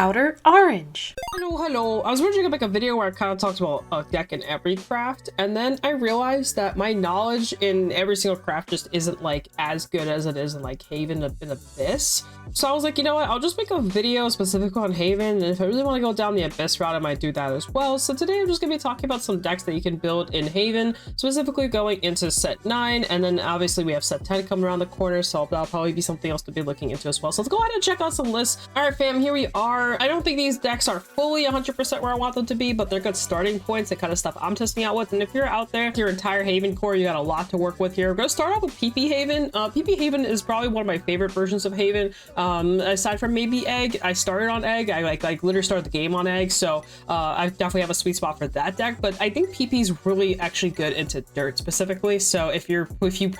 Outer Orange. Hello. I was originally gonna make a video where I kind of talked about a deck in every craft, and then I realized that my knowledge in every single craft just isn't like as good as it is in like Haven and Abyss. So I was like, you know what? I'll just make a video specific on Haven, and if I really want to go down the Abyss route, I might do that as well. So today I'm just gonna be talking about some decks that you can build in Haven, specifically going into set 9, and then obviously we have set 10 coming around the corner, so that'll probably be something else to be looking into as well. So let's go ahead and check out some lists. All right, fam, here we are. I don't think these decks are fully 100% where I want them to be, but they're good starting points, the kind of stuff I'm testing out with. And if you're out there, your entire Haven core, you got a lot to work with here. We're gonna start off with PP Haven. PP Haven is probably one of my favorite versions of Haven. Aside from maybe Egg, I started on Egg. I like literally started the game on Egg, so I definitely have a sweet spot for that deck. But I think PP is really actually good into Dirt specifically. So if you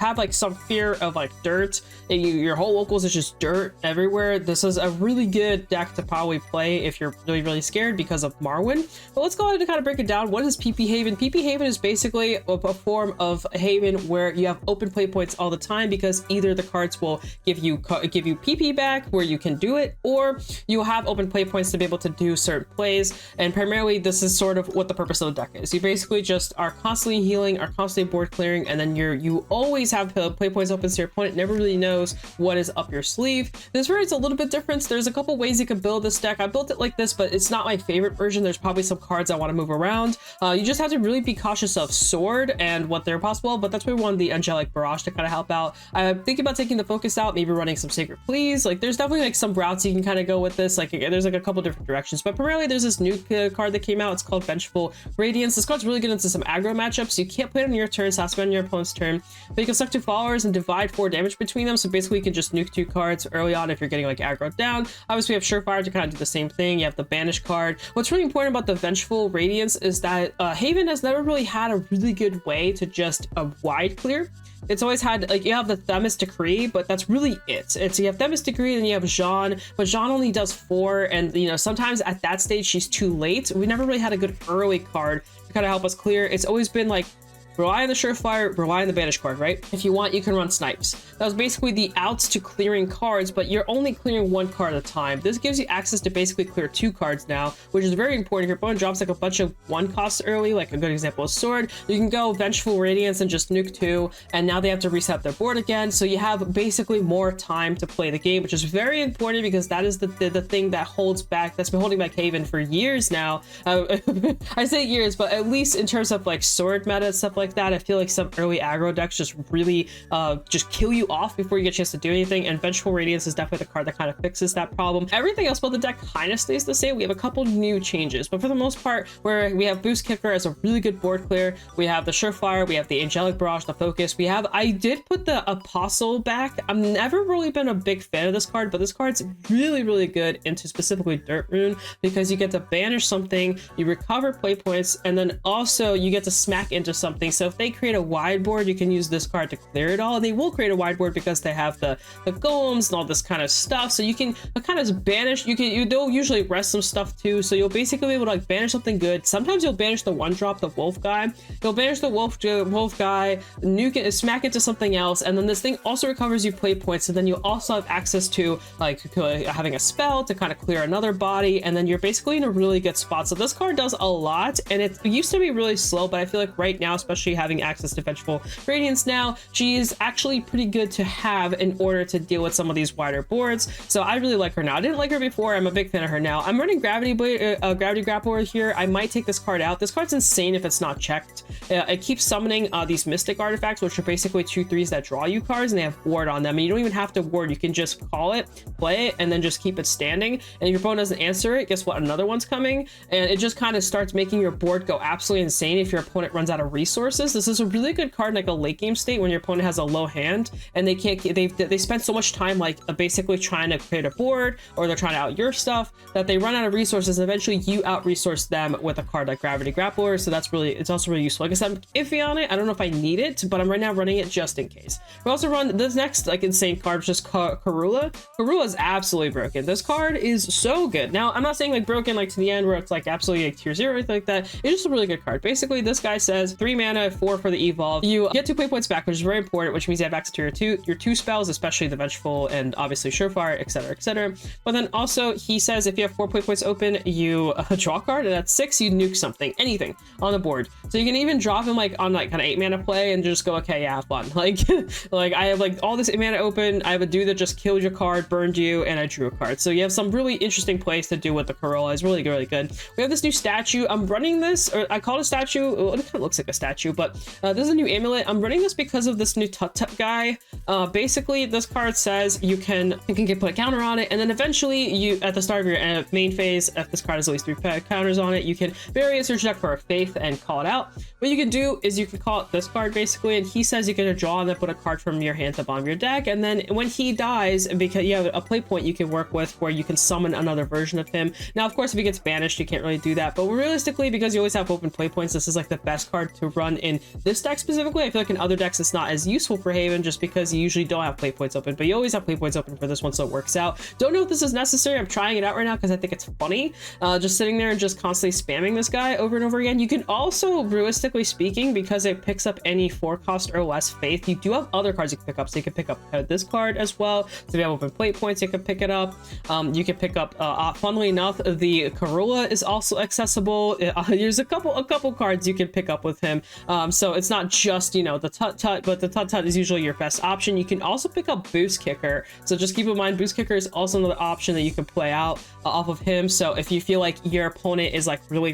have like some fear of like Dirt, and your whole locals is just Dirt everywhere, this is a really good deck to probably play if you're really scared because of Marwyn. But let's go ahead and kind of break it down. What is PP Haven? PP Haven is basically a form of Haven where you have open play points all the time, because either the cards will give you PP back where you can do it, or you have open play points to be able to do certain plays. And primarily this is sort of what the purpose of the deck is. You basically just are constantly healing, are constantly board clearing, and then you always have play points open, so your opponent never really knows what is up your sleeve. This variant's a little bit different. There's a couple ways you can build this deck. I built it like this, but it's not my favorite version. There's probably some cards I want to move around. You just have to really be cautious of Sword and what they're possible, but that's why we wanted the Angelic Barrage to kind of help out. I'm thinking about taking the focus out, maybe running some Sacred Pleas. Like there's definitely like some routes you can kind of go with this. Like there's like a couple different directions, but primarily there's this new card that came out. It's called Vengeful Radiance. This card's really good into some aggro matchups. You can't play it on your turn, so it has to be on your opponent's turn, but you can select 2 followers and divide 4 damage between them. So basically you can just nuke 2 cards early on if you're getting like aggro down. Obviously we have Surefire to kind of do the same thing. You have the Banish card. What's really important about the Vengeful Radiance is that Haven has never really had a really good way to just wide clear. It's always had, like, you have the Themis Decree, but that's really it. You have Themis Decree, and you have Jean, but Jean only does 4, and you know, sometimes at that stage she's too late. We never really had a good early card to kind of help us clear. It's always been like, rely on the Surefire, rely on the Banish card, right? If you want, you can run Snipes. That was basically the outs to clearing cards, but you're only clearing 1 card at a time. This gives you access to basically clear 2 cards now, which is very important. If your opponent drops like a bunch of 1 costs early, like a good example is Sword, you can go Vengeful Radiance and just nuke 2, and now they have to reset their board again. So you have basically more time to play the game, which is very important, because that is the thing that holds back, that's been holding back Haven for years now. I say years, but at least in terms of like Sword meta and stuff like that, I feel like some early aggro decks just really just kill you off before you get a chance to do anything, and Vengeful Radiance is definitely the card that kind of fixes that problem. Everything else about the deck kind of stays the same. We have a couple new changes, but for the most part, where we have Boost Kicker as a really good board clear, we have the Surefire, we have the Angelic Barrage, the Focus, I did put the Apostle back. I've never really been a big fan of this card, but this card's really good into specifically Dirt Rune, because you get to banish something, you recover play points, and then also you get to smack into something. So if they create a wide board, you can use this card to clear it all, and they will create a wide board because they have the golems and all this kind of stuff. So you can kind of banish, they'll usually rest some stuff too, so you'll basically be able to like banish something good. Sometimes you'll banish the 1-drop, the wolf guy. You'll banish the wolf guy, nuke it, smack it to something else, and then this thing also recovers you play points, and then you also have access to like having a spell to kind of clear another body, and then you're basically in a really good spot. So this card does a lot, and it used to be really slow, but I feel like right now, especially having access to Vengeful Radiance now, she is actually pretty good to have in order to deal with some of these wider boards. So I really like her now. I didn't like her before. I'm a big fan of her now. I'm running Gravity Grappler here. I might take this card out. This card's insane if it's not checked. It keeps summoning these Mystic artifacts, which are basically 2/3s that draw you cards, and they have ward on them, and you don't even have to ward. You can just call it, play it, and then just keep it standing, and if your opponent doesn't answer it, guess what, another one's coming, and it just kind of starts making your board go absolutely insane if your opponent runs out of resources. This is a really good card in like a late game state when your opponent has a low hand and they spend so much time like basically trying to create a board, or they're trying to out your stuff, that they run out of resources, and eventually you out resource them with a card like Gravity Grappler. So it's also really useful. Like I said, I'm iffy on it. I don't know if I need it, but I'm right now running it just in case. We also run this next like insane card, which is Karula. Karula is absolutely broken. This card is so good. Now I'm not saying like broken like to the end where it's like absolutely like tier 0 or anything like that. It's just a really good card. Basically this guy says 3 mana, mana, 4 for the evolve. You get 2 play points back, which is very important, which means you have access to your two spells, especially the Vengeful and obviously Surefire, etc, etc. But then also he says if you have 4 play points open, you draw a card, and at 6 you nuke something, anything on the board. So you can even drop him like on like kind of 8 mana play and just go, okay, yeah, have fun. Like like I have like all this 8 mana open, I have a dude that just killed your card, burned you, and I drew a card. So you have some really interesting plays to do with the Corolla. It's really good. We have this new statue. I'm running this, or I call it a statue. Well, it kind of looks like a statue, but this is a new amulet. I'm running this because of this new Tut guy. Basically this card says you can put a counter on it, and then eventually you, at the start of your main phase, if this card has at least 3 counters on it, you can bury it, search deck for a Faith, and call it out. What you can do is you can call it this card basically, and he says you can draw and then put a card from your hand to bottom of your deck, and then when he dies, because you have a play point you can work with where you can summon another version of him. Now of course if he gets banished you can't really do that, but realistically, because you always have open play points, this is like the best card to run in this deck specifically. I feel like in other decks it's not as useful for Haven just because you usually don't have play points open, but you always have play points open for this one, so it works out. Don't know if this is necessary. I'm trying it out right now because I think it's funny, just sitting there and just constantly spamming this guy over and over again. You can also, realistically speaking, because it picks up any 4 cost or less Faith, you do have other cards you can pick up. So you can pick up this card as well. So if you have open play points, you can pick it up. You can pick up, funnily enough, the Corolla is also accessible. There's a couple cards you can pick up with him. So it's not just, you know, the Tut, but the Tut is usually your best option. You can also pick up Boost Kicker. So just keep in mind, Boost Kicker is also another option that you can play out off of him. So if you feel like your opponent is like really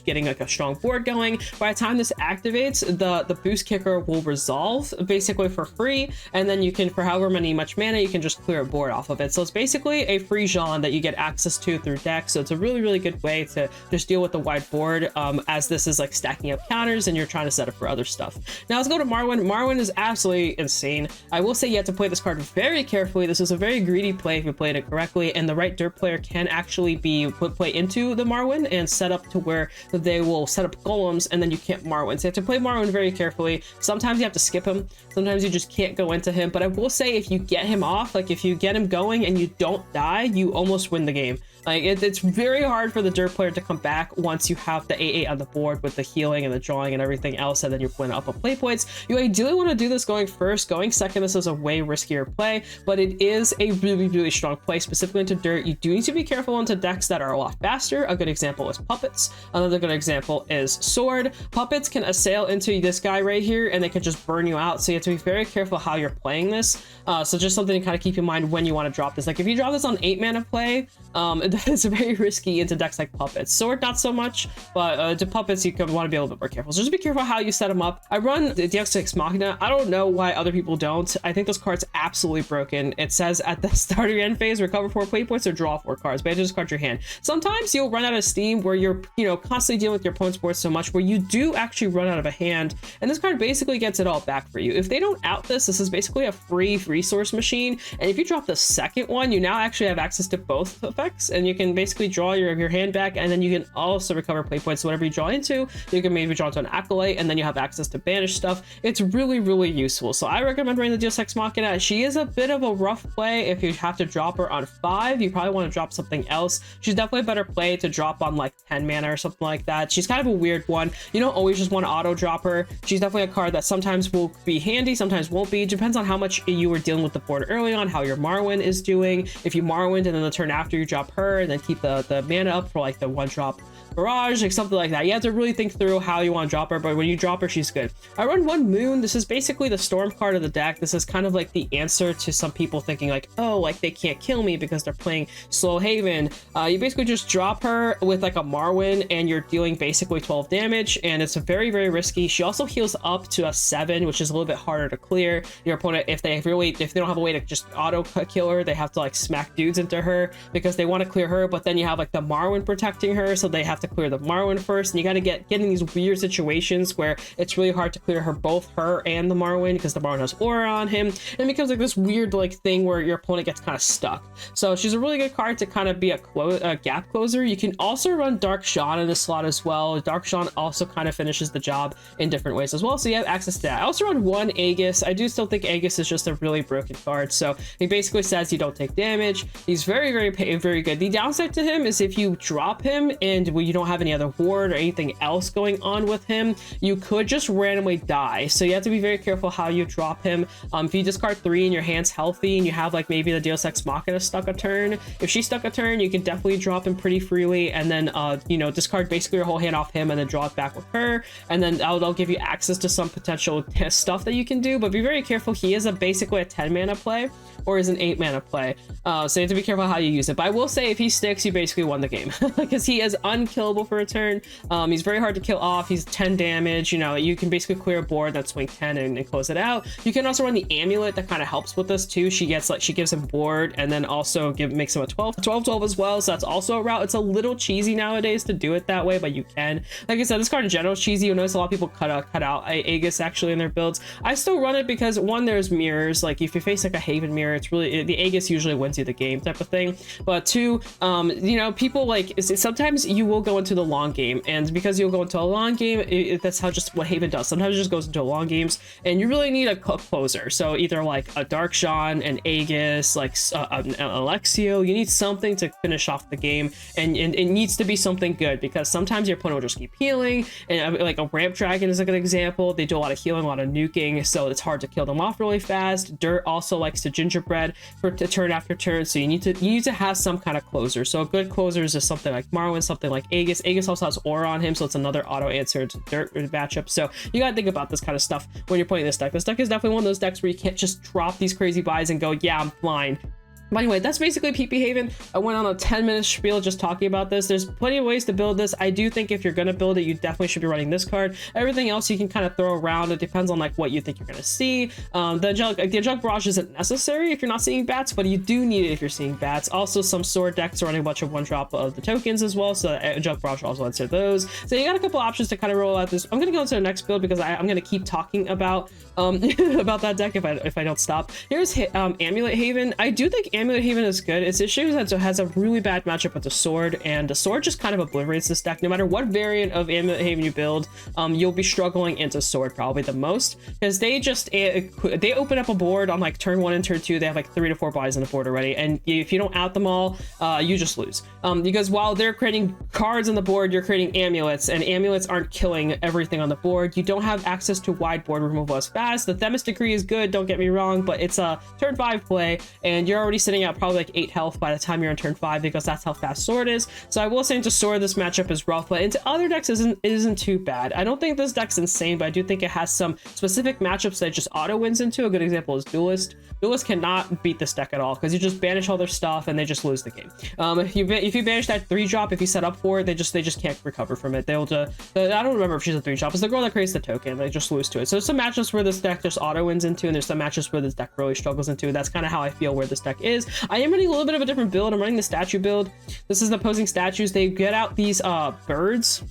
getting like a strong board going, by the time this activates, the Boost Kicker will resolve basically for free, and then you can, for however much mana, you can just clear a board off of it. So it's basically a free Jean that you get access to through deck. So it's a really good way to just deal with the wide board, as this is like stacking up counters and you're trying to set up for other stuff. Now let's go to Marwyn. Marwyn is absolutely insane. I will say you have to play this card very carefully. This is a very greedy play if you played it correctly, and the right dirt player can actually be play into the Marwyn and set up to where they will set up golems, and then you can't Marwyn. So you have to play Marwyn very carefully. Sometimes you have to skip him. Sometimes you just can't go into him. But I will say, if you get him off, like if you get him going and you don't die, you almost win the game. Like it's very hard for the dirt player to come back once you have the 8/8 on the board with the healing and the drawing and everything else, and then you're playing up a play points. You ideally want to do this going first. Going second, this is a way riskier play, but it is a really strong play, specifically into dirt. You do need to be careful into decks that are a lot faster. A good example is Puppets. Another good example is Sword. Puppets can assail into this guy right here and they can just burn you out, so you have to be very careful how you're playing this. So just something to kind of keep in mind when you want to drop this. Like if you drop this on 8 mana play, that is very risky into decks like Puppets. Sword, not so much, but to Puppets, you want to be a little bit more careful. So just be careful how you set them up. I run the Deus Ex Machina. I don't know why other people don't. I think this card's absolutely broken. It says at the start of your end phase, recover 4 play points or draw 4 cards, but I just discard your hand. Sometimes you'll run out of steam where you're, you know, constantly dealing with your opponent's board so much where you do actually run out of a hand, and this card basically gets it all back for you. If they don't out this is basically a free resource machine, and if you drop the second one, you now actually have access to both effects, and you can basically draw your hand back, and then you can also recover play points. So whatever you draw into, you can maybe draw into an Acolyte, and then you have access to banish stuff. It's really useful. So I recommend running the Deus Ex Machina. She is a bit of a rough play. If you have to drop her on 5, you probably want to drop something else. She's definitely a better play to drop on like 10 mana or something like that. She's kind of a weird one. You don't always just want to auto drop her. She's definitely a card that sometimes will be handy, sometimes won't be. It depends on how much you were dealing with the board early on, how your Marwyn is doing. If you Marwyned and then the turn after you drop her and then keep the mana up for like the 1-drop barrage, like something like that. You have to really think through how you want to drop her, but when you drop her, she's good. I run 1 Moon. This is basically the storm card of the deck. This is kind of like the answer to some people thinking like, oh, like they can't kill me because they're playing slow Haven. You basically just drop her with like a Marwyn and you're dealing basically 12 damage, and it's very risky. She also heals up to a 7, which is a little bit harder to clear. Your opponent, if they don't have a way to just auto kill her, they have to like smack dudes into her because they want to clear her, but then you have like the Marwyn protecting her, so they have to clear the Marwyn first, and you got to get in these weird situations where it's really hard to clear both her and the Marwyn because the Marwyn has aura on him, and it becomes like this weird like thing where your opponent gets kind of stuck. So she's a really good card to kind of be a gap closer. You can also run Dark Jean in this slot as well. Dark Jean also kind of finishes the job in different ways as well, so you have access to that. I also run 1 Aegis. I do still think Aegis is just a really broken card, so he basically says you don't take damage. He's very good. The downside to him is if you drop him and you don't have any other ward or anything else going on with him, you could just randomly die. So you have to be very careful how you drop him. If you discard 3 and your hand's healthy and you have like maybe the Deus Ex Machina stuck a turn, if she's stuck a turn, you can definitely drop him pretty freely, and then you know, discard basically your whole hand off him and then draw it back with her, and then that'll give you access to some potential stuff that you can do. But be very careful, he is basically a 10 mana play or is an 8 mana play, so you have to be careful how you use it. But I will say, if he sticks, you basically won the game because he is unkillable for a turn. He's very hard to kill off. He's 10 damage. You know, you can basically clear a board that swing 10 and close it out. You can also run the amulet that kind of helps with this too. She gives him board and then also makes him a 12 as well, so that's also a route. It's a little cheesy nowadays to do it that way, but you can. Like I said, this card in general is cheesy. You'll notice a lot of people cut out Aegis actually in their builds. I still run it because, one, there's mirrors. Like if you face like a Haven mirror, it's really, the Aegis usually wins you the game type of thing. But 2, you know, people like, sometimes you will go into the long game, and because you'll go into a long game, that's how just what Haven does. Sometimes it just goes into long games, and you really need a closer. So either like a Dark Sean, an Aegis, like an Alexio. You need something to finish off the game, and it needs to be something good, because sometimes your opponent will just keep healing. And like a Ramp Dragon is a good example. They do a lot of healing, a lot of nuking, so it's hard to kill them off really fast. Dirt also likes to gingerbread for turn after turn, so you need to have some kind of closer. So a good closer is just something like Marwyn, something like Aegis. Aegis also has Aura on him, so it's another auto answer to Dirt matchup. So you gotta think about this kind of stuff when you're playing this deck. This deck is definitely one of those decks where you can't just drop these crazy buys and go, yeah, I'm fine. But anyway, that's basically PP Haven. I went on a 10-minute spiel just talking about this. There's plenty of ways to build this. I do think if you're going to build it, you definitely should be running this card. Everything else you can kind of throw around. It depends on like what you think you're going to see. The Angelic Barrage isn't necessary if you're not seeing bats, but you do need it if you're seeing bats. Also, some sword decks are running a bunch of 1-drop of the tokens as well, so Angelic Barrage also answer those. So you got a couple options to kind of roll out this. I'm going to go into the next build because I'm going to keep talking about about that deck if I don't stop. Here's Amulet Haven. I do think Amulet Haven is good. Its issue is that it has a really bad matchup with the sword, and the sword just kind of obliterates this deck. No matter what variant of Amulet Haven you build, you'll be struggling into sword probably the most, because they open up a board on like turn 1 and turn 2. They have like 3 to 4 buys on the board already, and if you don't out them all, you just lose. Because while they're creating cards on the board, you're creating amulets, and amulets aren't killing everything on the board. You don't have access to wide board removal as fast. The Themis Decree is good, don't get me wrong, but it's a turn 5 play, and you're already sitting out probably like 8 health by the time you're on turn 5, because that's how fast sword is. So I will say into sword this matchup is rough, but into other decks isn't too bad. I don't think this deck's insane, but I do think it has some specific matchups that it just auto wins into. A good example is Duelist. Duelist cannot beat this deck at all, because you just banish all their stuff and they just lose the game. If you banish that 3-drop, if you set up for it, they just can't recover from it. They'll just, I don't remember if she's a 3-drop. It's the girl that creates the token. They just lose to it. So there's some matchups where this deck just auto wins into, and there's some matchups where this deck really struggles into. That's kind of how I feel where this deck is. I am running a little bit of a different build. I'm running the statue build. This is the opposing statues. They get out these birds.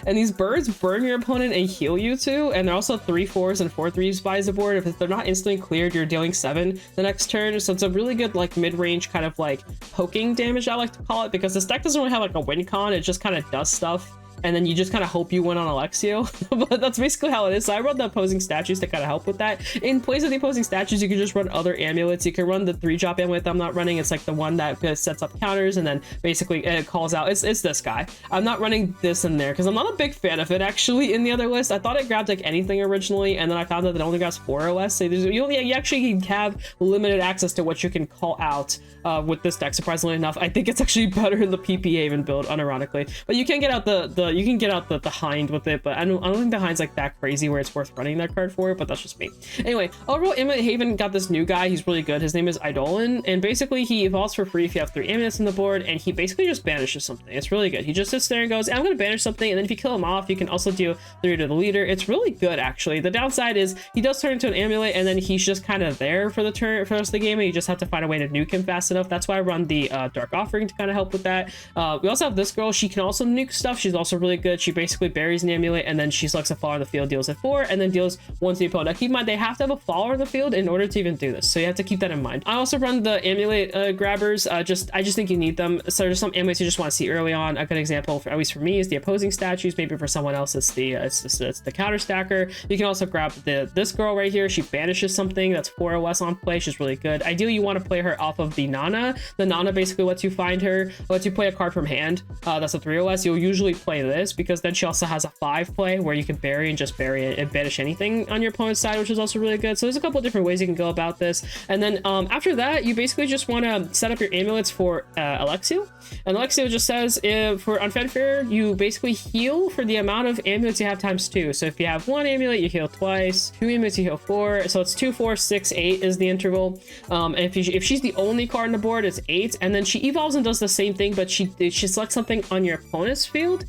And these birds burn your opponent and heal you too, and they're also 3/4s and 4/3s buys the board. If they're not instantly cleared, you're dealing 7 the next turn. So it's a really good like mid-range kind of like poking damage, I like to call it, because this deck doesn't really have like a win con. It just kind of does stuff, and then you just kind of hope you win on Alexio. But that's basically how it is. So I run the opposing statues to kind of help with that. In place of the opposing statues, you can just run other amulets. You can run the 3-drop amulet I'm not running. It's like the one that sets up counters and then basically it calls out. It's this guy. I'm not running this in there because I'm not a big fan of it actually in the other list. I thought it grabbed like anything originally, and then I found out that it only grabs 4 or less. So you actually have limited access to what you can call out with this deck. Surprisingly enough, I think it's actually better in the PP Haven build, unironically. But you can get out the Hind with it, but I don't think the Hind's like that crazy where it's worth running that card for it, but that's just me. Anyway, overall, Amulet Haven got this new guy. He's really good. His name is Eidolon, and basically he evolves for free if you have 3 amulets on the board, and he basically just banishes something. It's really good. He just sits there and goes, I'm going to banish something, and then if you kill him off, you can also deal 3 to the leader. It's really good, actually. The downside is he does turn into an amulet, and then he's just kind of there for the turn for the rest of the game, and you just have to find a way to nuke him fast enough. That's why I run the Dark Offering to kind of help with that. We also have this girl. She can also nuke stuff. She's also really good. She basically buries an amulet and then she selects a follower in the field, deals at 4, and then deals 1 to the opponent. Now keep in mind, they have to have a follower in the field in order to even do this, so you have to keep that in mind. I also run the amulet grabbers. I just think you need them. So there's some amulets you just want to see early on. A good example, at least for me, is the opposing statues. Maybe for someone else it's the counter stacker. You can also grab this girl right here. She banishes something that's 4 or less on play. She's really good. Ideally you want to play her off of the Nana. The Nana basically lets you find her, lets you play a card from hand. That's a 3 or less. You'll usually play this because then she also has a 5 play where you can bury and just bury it and banish anything on your opponent's side, which is also really good. So there's a couple of different ways you can go about this. And then after that, you basically just want to set up your amulets for Alexio. And Alexio just says, for Unfed Fair, you basically heal for the amount of amulets you have times 2. So if you have 1 amulet, you heal twice. 2 amulets, you heal 4. So it's 2, 4, 6, 8 is the interval. And if she's the only card on the board, it's 8. And then she evolves and does the same thing, but she selects something on your opponent's field,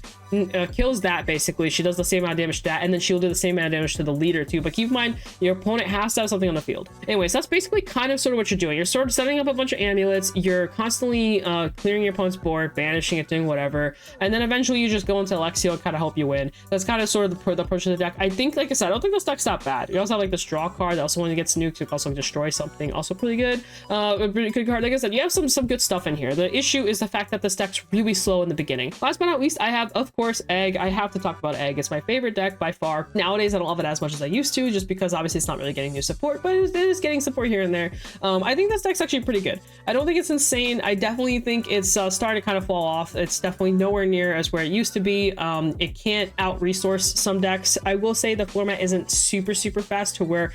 kills that. Basically she does the same amount of damage to that, and then she'll do the same amount of damage to the leader too. But keep in mind, your opponent has to have something on the field. Anyways, that's basically kind of sort of what you're doing. You're sort of setting up a bunch of amulets. You're constantly clearing your opponent's board, banishing it, doing whatever, and then eventually you just go into Alexio and kind of help you win. That's kind of sort of the approach of the deck. I think, like I said, I don't think this deck's that bad. You also have like this draw card that also when you get nuked, you can also destroy something, also pretty good. A pretty good card. Like I said, you have some good stuff in here. The issue is the fact that this deck's really slow in the beginning. Last but not least, I have, of course, Egg. I have to talk about Egg. It's my favorite deck by far. Nowadays I don't love it as much as I used to, just because obviously it's not really getting new support, but it is getting support here and there. I think this deck's actually pretty good. I don't think it's insane. I definitely think it's starting to kind of fall off. It's definitely nowhere near as where it used to be. It can't out resource some decks. I will say the floor mat isn't super fast to where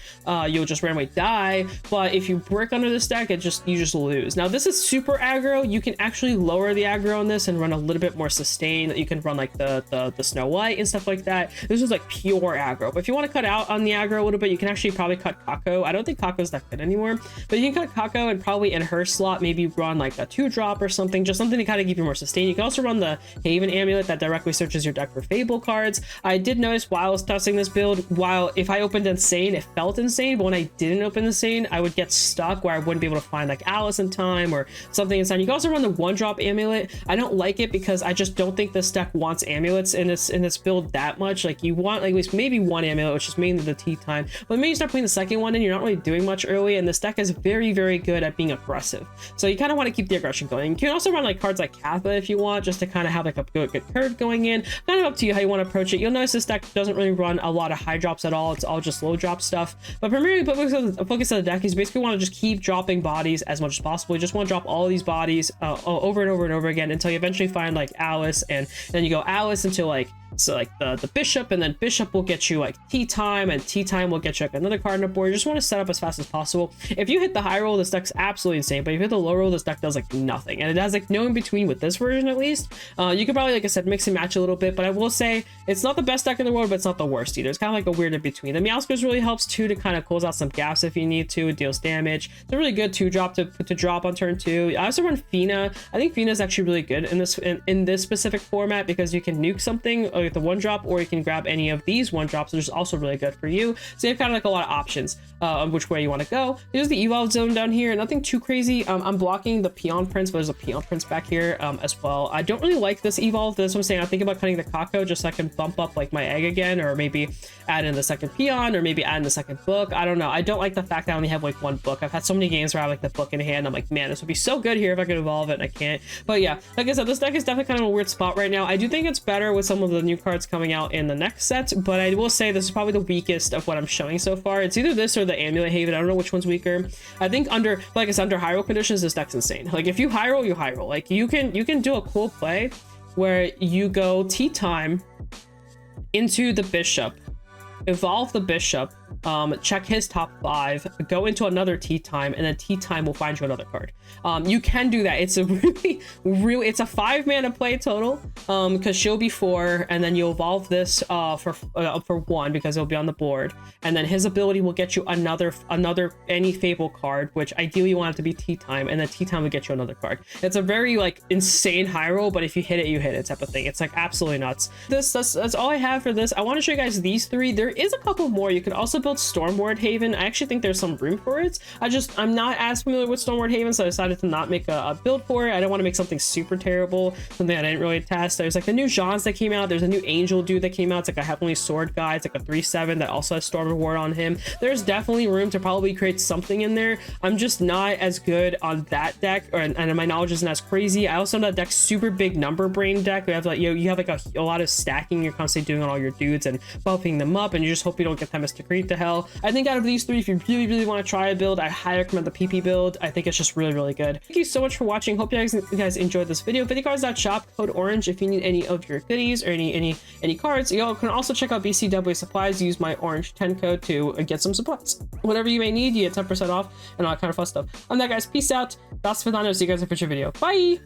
you'll just randomly die, but if you brick under this deck, you just lose. Now this is super aggro. You can actually lower the aggro on this and run a little bit more sustain. You can run like the Snow White and stuff like that. This is like pure aggro, but if you want to cut out on the aggro a little bit, you can actually probably cut Kako. I don't think Kako's that good anymore, but you can cut Kako and probably in her slot maybe run like a 2-drop or something, just something to kind of give you more sustain. You can also run the Haven amulet that directly searches your deck for Fable cards. I did notice while I was testing this build, while if I opened Insane, it felt insane, but when I didn't open Insane, I would get stuck where I wouldn't be able to find like Alice in time or something inside. You can also run the 1-drop amulet. I don't like it because I just don't think this deck wants amulets in this build that much. Like you want like at least maybe 1 amulet, which is mainly the tea time, but maybe you start putting the second one in, you're not really doing much early, and this deck is very good at being aggressive, so you kind of want to keep the aggression going. You can also run like cards like Katha if you want, just to kind of have like a good curve going in. Kind of up to you how you want to approach it. You'll notice this deck doesn't really run a lot of high drops at all. It's all just low drop stuff, but primarily the focus of the deck is basically want to just keep dropping bodies as much as possible. You just want to drop all of these bodies over and over again until you eventually find like Alice, and then you go Alice into like the bishop, and then bishop will get you like tea time, and tea time will get you like another card on the board. You just want to set up as fast as possible. If you hit the high roll, this deck's absolutely insane, but if you hit the low roll, this deck does like nothing, and it has like no in between with this version at least. You could probably, like I said, mix and match a little bit, but I will say it's not the best deck in the world, but it's not the worst either. It's kind of like a weird in between. The Meowscles really helps too to kind of close out some gaps if you need to. It deals damage. It's a really good 2-drop to drop on turn 2. I also run Fina. I think Fina is actually really good in this specific format because you can nuke something with the 1-drop, or you can grab any of these 1-drops, which is also really good for you. So you have kind of like a lot of options on which way you want to go. Here's the evolve zone down here. Nothing too crazy. I'm blocking the Peon Prince, but there's a Peon Prince back here as well. I don't really like this evolve. That's what I'm saying. I'm thinking about cutting the Kako just so I can bump up like my egg again, or maybe add in the second Peon, or maybe add in the second book. I don't know. I don't like the fact that I only have like 1 book. I've had so many games where I have like the book in hand. I'm like, man, this would be so good here if I could evolve it, and I can't. But yeah, like I said, this deck is definitely kind of a weird spot right now. I do think it's better with some of the new cards coming out in the next set, but I will say this is probably the weakest of what I'm showing so far. It's either this or the Amulet Haven. I don't know which one's weaker. I think under, like I said, under high roll conditions, this deck's insane. Like if you high roll, you high roll. Like you can do a cool play where you go tea time into the bishop, evolve the bishop, check his top 5, go into another tea time, and then tea time will find you another card. You can do that. It's a really it's a 5-mana play total, because she'll be 4, and then you evolve this for 1 because it'll be on the board, and then his ability will get you another any Fable card, which ideally you want it to be tea time, and then tea time will get you another card. It's a very like insane high roll, but if you hit it type of thing. It's like absolutely nuts. That's all I have for this. I want to show you guys these 3. There is a couple more. You can also build Stormward Haven. I actually think there's some room for it. I'm not as familiar with Stormward Haven, so I decided to not make a build for it. I don't want to make something super terrible, something I didn't really test. best. There's like the new Jeans that came out. There's a new Angel dude that came out. It's like a Heavenly Sword guy. It's like a 3/7 that also has Storm Reward on him. There's definitely room to probably create something in there. I'm just not as good on that deck, and my knowledge isn't as crazy. I also know that deck's super big number brain deck. We have like, you have like a lot of stacking. You're constantly doing on all your dudes and buffing them up, and you just hope you don't get them as to creep to hell. I think out of these three, if you really want to try a build, I highly recommend the PP build. I think it's just really good. Thank you so much for watching. Hope you guys enjoyed this video. VidioCards.shop, code orange if you need any of your goodies or any cards. You can also check out BCW Supplies. Use my orange10 code to get some supplies. Whatever you may need, you get 10% off and all that kind of fun stuff. On that, guys, peace out. Das Vidano. See you guys in a future video. Bye.